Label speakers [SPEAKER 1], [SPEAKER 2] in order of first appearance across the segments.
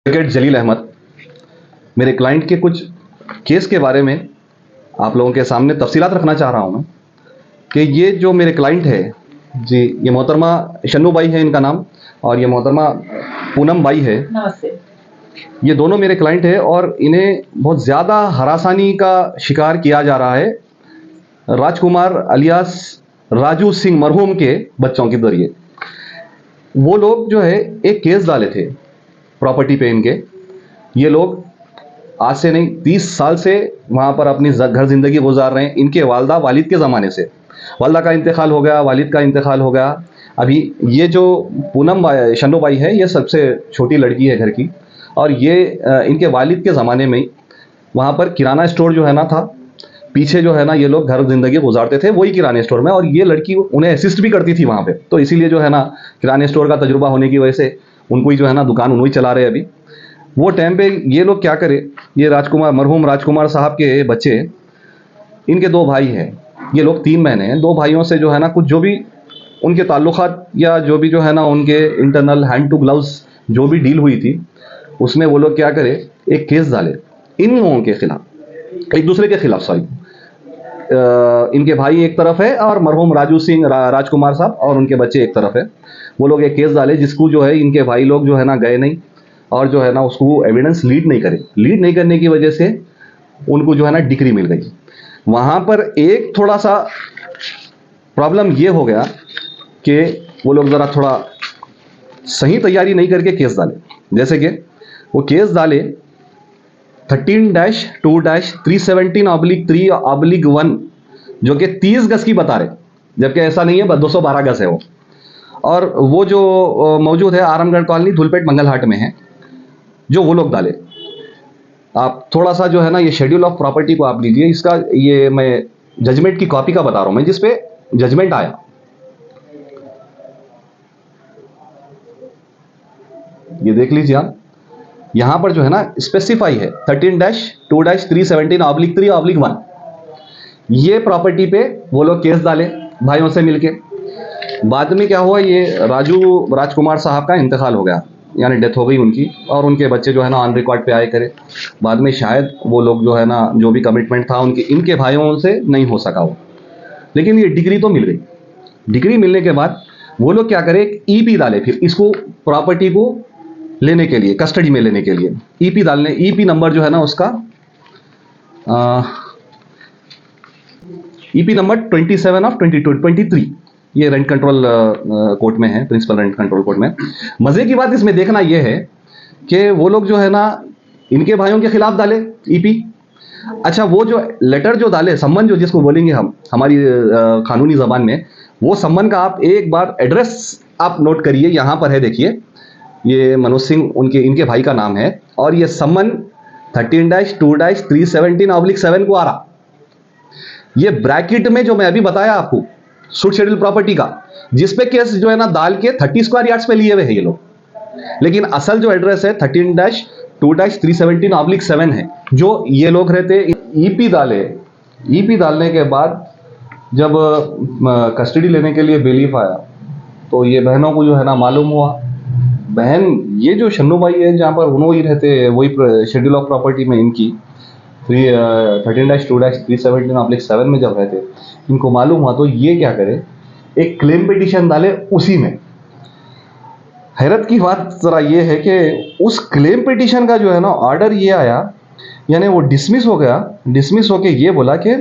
[SPEAKER 1] Advocate जलील अहमद, मेरे client के कुछ केस के बारे में आप लोगों के सामने तफसीलात रखना चाह रहा हूं मैं कि ये जो मेरे क्लाइंट है जी, ये मोहतरमा शन्नू बाई है इनका नाम, और ये मोहतरमा पूनम बाई है।
[SPEAKER 2] नमस्ते।
[SPEAKER 1] ये दोनों मेरे क्लाइंट है और इन्हें बहुत ज़्यादा हरासानी का शिकार किया जा रहा है राजकुमार अलियास राजू सिंह मरहूम के बच्चों के जरिए। वो लोग जो है एक केस डाले थे प्रॉपर्टी पे इनके। ये लोग आज से नहीं 30 साल से वहाँ पर अपनी घर ज़िंदगी गुजार रहे हैं। इनके वालदा वालिद के ज़माने से, वालदा का इंतकाल हो गया, वालिद का इंतकाल हो गया। अभी ये जो पूनम शन्नू बाई है, ये सबसे छोटी लड़की है घर की, और ये इनके वालिद के ज़माने में वहाँ पर किराना स्टोर जो है ना था, पीछे जो है ना ये लोग घर ज़िंदगी गुजारते थे वही किराने स्टोर में, और ये लड़की उन्हें असिस्ट भी करती थी वहाँ पे। तो इसीलिए जो है ना किराने स्टोर का तजुर्बा होने की वजह से उनको ही जो है ना दुकान उन्होंने चला रहे अभी। वो टाइम पे ये लोग क्या करे, ये राजकुमार मरहूम राजकुमार साहब के बच्चे, इनके 2 भाई हैं, ये लोग 3 बहनें हैं। 2 भाइयों से जो है ना कुछ जो भी उनके ताल्लुकात या जो भी जो है ना उनके इंटरनल हैंड टू ग्लव्स जो भी डील हुई थी, उसमें वो लोग क्या करे, एक केस डाले इन लोगों के खिलाफ, एक दूसरे के खिलाफ, सॉरी। इनके भाई एक तरफ है और मरहूम राजू सिंह राजकुमार साहब और उनके बच्चे एक तरफ है। वो लोग एक केस डाले जिसको जो है इनके भाई लोग जो है ना गए नहीं, और जो है ना उसको एविडेंस लीड नहीं करने की वजह से उनको जो है ना डिक्री मिल गई। वहाँ पर एक थोड़ा सा प्रॉब्लम ये हो गया कि वो लोग ज़रा थोड़ा सही तैयारी नहीं करके केस डाले। जैसे कि वो केस डाले 13-2-317/3/1 जो कि 30 गज की बता रहे, जबकि ऐसा नहीं है, 212 गज है वो। और वो जो मौजूद है आरामगढ़ कॉलोनी धुलपेट मंगलहाट में है, जो वो लोग डाले। आप थोड़ा सा जो है ना ये शेड्यूल ऑफ प्रॉपर्टी को आप लीजिए, इसका ये मैं जजमेंट की कॉपी का बता रहा हूं मैं, जिसपे जजमेंट आया। ये देख लीजिए आप, यहां पर जो है ना स्पेसिफाई है 13-2-317/3/1 ये प्रॉपर्टी पे वो लोग केस डाले भाइयों से मिलके। बाद में क्या हुआ, ये राजकुमार साहब का इंतकाल हो गया, यानी डेथ हो गई उनकी, और उनके बच्चे जो है ना ऑन रिकॉर्ड पे आए करे। बाद में शायद वो लोग जो है ना जो भी कमिटमेंट था उनके इनके भाइयों से नहीं हो सका वो, लेकिन ये डिग्री तो मिल गई। डिग्री मिलने के बाद वो लोग क्या करे, एक ईपी डाले फिर इसको प्रॉपर्टी को लेने के लिए, कस्टडी में लेने के लिए ईपी डालने। ईपी नंबर जो है ना उसका ईपी नंबर 27/22-23, ये रेंट कंट्रोल कोर्ट में है, प्रिंसिपल रेंट कंट्रोल कोर्ट में। मजे की बात इसमें देखना यह है कि वो लोग जो है ना इनके भाइयों के खिलाफ डाले ईपी। अच्छा, वो जो लेटर जो डाले, सम्मन जो जिसको बोलेंगे हम हमारी कानूनी जबान में, वो सम्मन का आप एक बार एड्रेस आप नोट करिए, यहां पर है देखिए, ये मनोज सिंह उनके इनके भाई का नाम है, और ये सम्मन 13-2-317/7 को आ रहा। ये ब्रैकेट में जो मैं अभी बताया आपको सूट शेड्यूल प्रॉपर्टी का, जिसपे केस जो है ना डाल के 30 स्क्वायर यार्ड्स पे लिए हुए हैं ये लोग, लेकिन असल जो एड्रेस है 13-2-317/7 है, जो ये लोग रहते। ईपी डाले, ईपी डालने के बाद जब कस्टडी लेने के लिए बेलीफ आया, तो ये बहनों को जो है ना मालूम हुआ, बहन ये जो शन्नू बाई है जहाँ पर उन्होंने ही रहते, वही शेड्यूल ऑफ प्रॉपर्टी में इनकी 13-2-317/7 में जब रहते, इनको मालूम हुआ, तो ये क्या करे, एक क्लेम पिटीशन डाले उसी में। हैरत की बात जरा ये है कि उस क्लेम पिटीशन का जो है ना ऑर्डर ये आया, यानी वो डिसमिस हो गया। डिसमिस होके ये बोला कि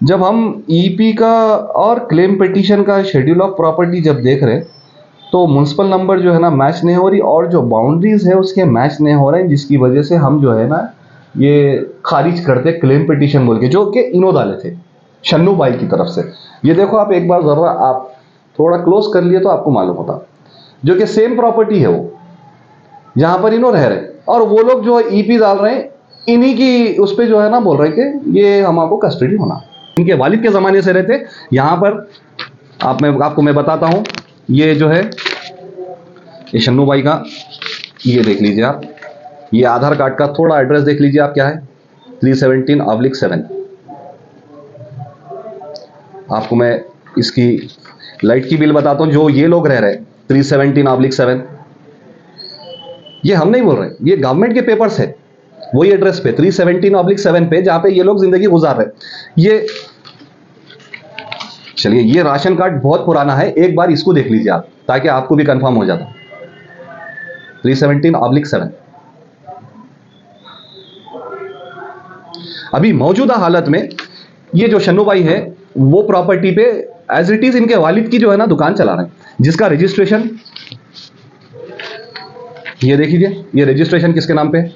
[SPEAKER 1] जब हम ईपी का और क्लेम पिटीशन का शेड्यूल ऑफ प्रॉपर्टी जब देख रहे, तो म्युनिसिपल नंबर जो है ना मैच नहीं हो रही, और जो बाउंड्रीज है उसके मैच नहीं हो रहे हैं, जिसकी वजह से हम जो है ना ये खारिज करते क्लेम पिटीशन बोल के, जो कि इनो डाले थे शन्नू बाई की तरफ से। ये देखो आप एक बार जरा आप थोड़ा क्लोज कर लिए तो आपको मालूम होता, जो कि सेम प्रॉपर्टी है वो जहां पर इनो रह रहे, और वो लोग जो है ईपी डाल रहे हैं इन्हीं की उस पर जो है ना बोल रहे कि ये हमको कस्टडी होना। इनके वालिद के ज़माने से रहते। यहाँ पर आपको मैं बताता हूँ, ये जो है ये शन्नू बाई का, ये देख लीजिए आप, ये आधार कार्ड का थोड़ा एड्रेस देख लीजिए आप क्या है, 317/7। आपको मैं इसकी लाइट की बिल बताता हूँ, जो ये लोग रह रहे 317/7, ये हम नहीं बोल रहे, ये गवर्नमेंट के पेपर्स है, वही एड्रेस पे 317/7 पे जहां पे ये लोग जिंदगी गुजार रहे हैं। ये चलिए, ये राशन कार्ड बहुत पुराना है, एक बार इसको देख लीजिए आप, ताकि आपको भी कंफर्म हो जाता। 317/7। अभी मौजूदा हालत में ये जो शन्नू भाई है वो प्रॉपर्टी पे एज इट इज इनके वालिद की जो है ना दुकान चला रहे हैं, जिसका रजिस्ट्रेशन ये देख लीजिए, ये रजिस्ट्रेशन किसके नाम पे है,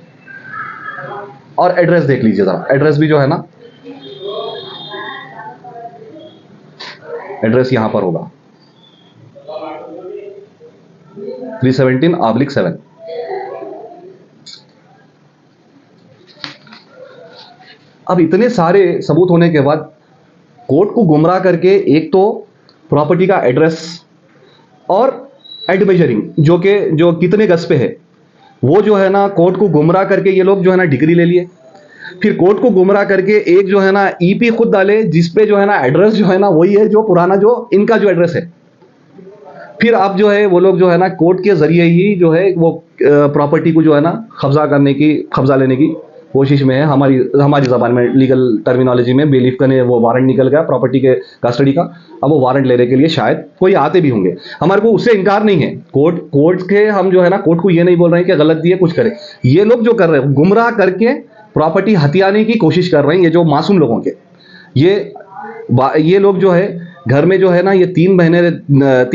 [SPEAKER 1] और एड्रेस देख लीजिए जरा, एड्रेस भी जो है ना, एड्रेस यहां पर होगा 317/7। अब इतने सारे सबूत होने के बाद कोर्ट को गुमराह करके एक तो प्रॉपर्टी का एड्रेस और एड मेजरिंग जो कितने गज पे है वो जो है ना कोर्ट को गुमराह करके ये लोग जो है ना डिग्री ले लिए, फिर कोर्ट को गुमराह करके एक जो है ना ईपी खुद डाले जिसपे जो है ना एड्रेस जो है ना वही है जो पुराना जो इनका जो एड्रेस है। फिर अब जो है वो लोग जो है ना कोर्ट के जरिए ही जो है वो प्रॉपर्टी को जो है ना कब्जा लेने की कोशिश में है। हमारी जबान में लीगल टर्मिनोलॉजी में बेलीफ का ने वो वारंट निकल गया प्रॉपर्टी के कस्टडी का, अब वो वारंट लेने के लिए शायद कोई आते भी होंगे। हमारे को उससे इनकार नहीं है, कोर्ट के हम जो है ना कोर्ट को ये नहीं बोल रहे हैं कि गलत दिए कुछ करे, ये लोग जो कर रहे हैं गुमराह करके प्रॉपर्टी हथियाने की कोशिश कर रहे हैं, ये जो मासूम लोगों के ये लोग जो है घर में जो है ना ये 3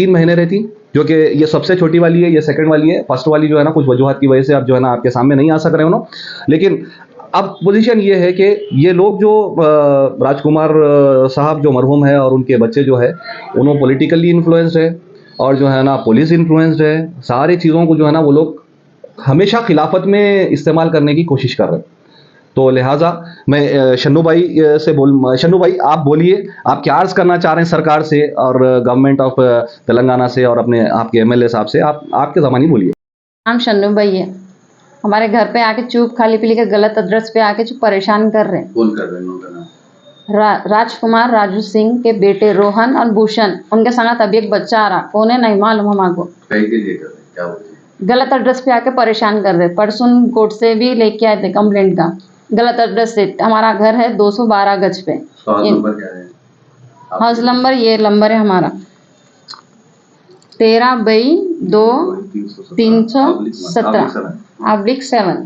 [SPEAKER 1] महीने रहती, जो कि ये सबसे छोटी वाली है, ये सेकंड वाली है, फर्स्ट वाली जो है ना कुछ वजूहत की वजह से अब जो है ना आपके सामने नहीं आ सक रहे उन्होंने। लेकिन अब पोजीशन ये है कि ये लोग जो राजकुमार साहब जो मरहूम है और उनके बच्चे जो है उन्होंने पॉलिटिकली इन्फ्लुएंस्ड है और जो है ना पुलिस इन्फ्लुएंस्ड है, सारी चीज़ों को जो है ना वो लोग हमेशा खिलाफत में इस्तेमाल करने की कोशिश कर रहे हैं। तो लिहाजा मैं शन्नू भाई आप बोलिए, आप क्या अर्ज करना चाह रहे हैं सरकार से और गवर्नमेंट ऑफ तेलंगाना से और अपने आपके एमएलए साहब से, आपके ज़मानी बोलिए।
[SPEAKER 2] नाम शन्नू भाई है, हमारे घर पे आके चुप खाली पीली के गलत एड्रेस पे आके चुप परेशान कर रहे हैं।
[SPEAKER 1] कौन कर रहे हैं उनका नाम?
[SPEAKER 2] राजकुमार राजू सिंह के बेटे रोहन और भूषण, उनके साथ अभी एक बच्चा आ रहा, कौन है नहीं मालूम हमको।
[SPEAKER 1] क्या
[SPEAKER 2] गलत एड्रेस पे आके परेशान कर रहे। परसों कोर्ट से भी लेके आए थे कंप्लेंट का, गलत एड्रेस से। हमारा घर है 212 गज पे। हाउस नंबर ये नंबर है हमारा 13/2/317/7।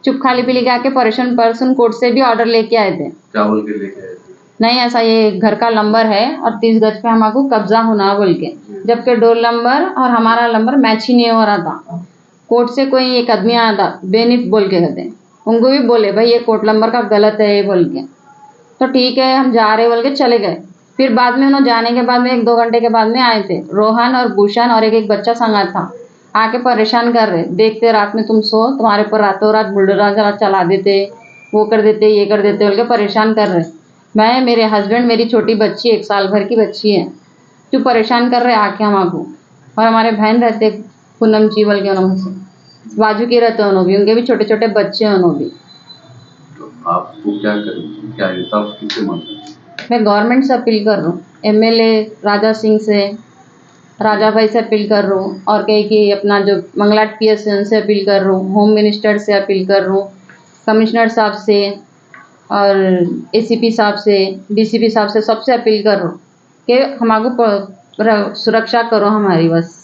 [SPEAKER 2] चुप खाली पीली के आके परेशान, पर्सन कोर्ट से भी ऑर्डर लेके आए थे।
[SPEAKER 1] क्या बोल के लेके आए थे?
[SPEAKER 2] नहीं ऐसा, ये घर का नंबर है और 30 गज पे हमको कब्जा होना बोल के, जबकि डोर नंबर और हमारा नंबर मैच ही नहीं हो रहा था। कोर्ट से कोई एक आदमी आया था बेनिफ बोल के कहते, उनको भी बोले भाई ये कोर्ट नंबर का गलत है ये बोल के, तो ठीक है हम जा रहे बोल के चले गए। फिर बाद में उन्होंने जाने के बाद में 1-2 घंटे के बाद में आए थे रोहन और भूषण और एक बच्चा संगा था, आके परेशान कर रहे। देखते रात में तुम सो, तुम्हारे पर रातों रात बुलडोजर चला देते, वो कर देते ये कर देते बोल के परेशान कर रहे। मैं, मेरे हस्बैंड, मेरी छोटी बच्ची 1 साल भर की बच्ची है, जो परेशान कर रहे आके हमको। और हमारे बहन रहते पूनम जी बोल के, उन्होंने बाजू के रहते उन्होंने भी, उनके भी छोटे छोटे बच्चे हैं उन्होंने भी।
[SPEAKER 1] तो आपको क्या करें, क्या इंसाफ किससे मांगते हैं?
[SPEAKER 2] मैं गवर्नमेंट से अपील कर रहा हूँ, एमएलए राजा सिंह से, राजा भाई से अपील कर रहा हूँ, और कहीं कि अपना जो मंगलाट पीएस है उनसे अपील कर रहा हूँ, होम मिनिस्टर से अपील कर रहा हूँ, कमिश्नर साहब से और एसीपी साहब से, डीसीपी साहब से, सबसे अपील कर रहा हूँ कि हमको सुरक्षा करो हमारी। बस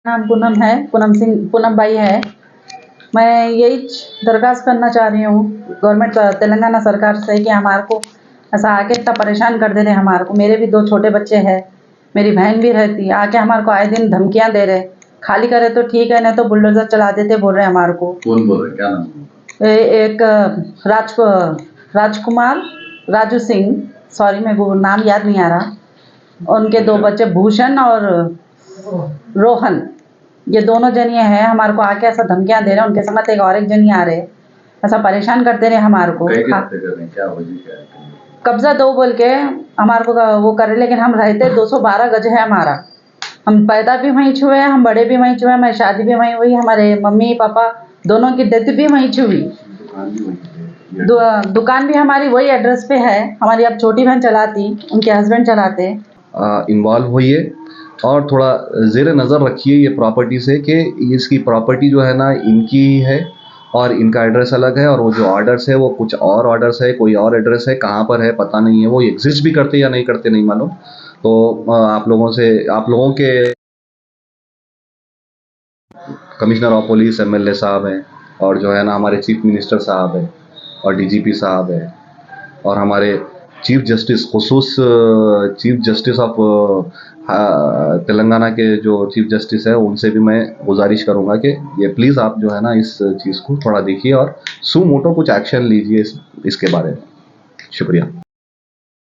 [SPEAKER 3] नाम पूनम है, पूनम भाई है। मैं यही दरख्वास्त करना चाह रही हूँ गवर्नमेंट तेलंगाना सरकार से कि हमारे को ऐसा आके इतना परेशान कर दे रहे हमारे को। मेरे भी 2 छोटे बच्चे हैं, मेरी बहन भी रहती, आके हमारे को आए दिन धमकियाँ दे रहे, खाली करे तो ठीक है नहीं तो बुलडोजर चला देते बोल रहे हमारे को।
[SPEAKER 1] कौन बोल रहे, क्या नाम?
[SPEAKER 3] एक राजकुमार राजू सिंह, सॉरी मेरे को नाम याद नहीं आ रहा, उनके 2 बच्चे भूषण और रोहन, ये दोनों जनिए हैं। हमारे को आके ऐसा धमकियां दे रहे हैं, उनके साथ एक और एक जनी आ रहे, ऐसा परेशान करते रहे हमारे को। कब्जा दो बोल के हमारे को वो कर रहे, लेकिन हम रहते 212 गज है हमारा। हम पैदा भी वहीं छुए, हम बड़े भी वहीं छुए, हमारी शादी भी वहीं हुई, हमारे मम्मी पापा दोनों की डेथ भी वहीं छुई। दुकान भी हमारी वही एड्रेस पे है, हमारी अब छोटी बहन चलाती, उनके हस्बैंड चलाते।
[SPEAKER 1] इन्वॉल्व होइए और थोड़ा ज़ेर नज़र रखिए ये प्रॉपर्टी से कि इसकी प्रॉपर्टी जो है ना इनकी ही है और इनका एड्रेस अलग है, और वो जो ऑर्डर्स है वो कुछ और ऑर्डर्स है, कोई और एड्रेस है, कहाँ पर है पता नहीं है, वो एग्जिस्ट भी करते या नहीं करते नहीं मालूम। तो आप लोगों के कमिश्नर ऑफ पुलिस एमएलए साहब हैं, और जो है ना हमारे चीफ मिनिस्टर साहब हैं, और डीजीपी साहब हैं, और हमारे चीफ जस्टिस खुसूस चीफ जस्टिस ऑफ तेलंगाना के जो चीफ जस्टिस है उनसे भी मैं गुजारिश करूंगा कि ये प्लीज़ आप जो है ना इस चीज़ को थोड़ा देखिए और सू मोटो कुछ एक्शन लीजिए इसके बारे में। शुक्रिया।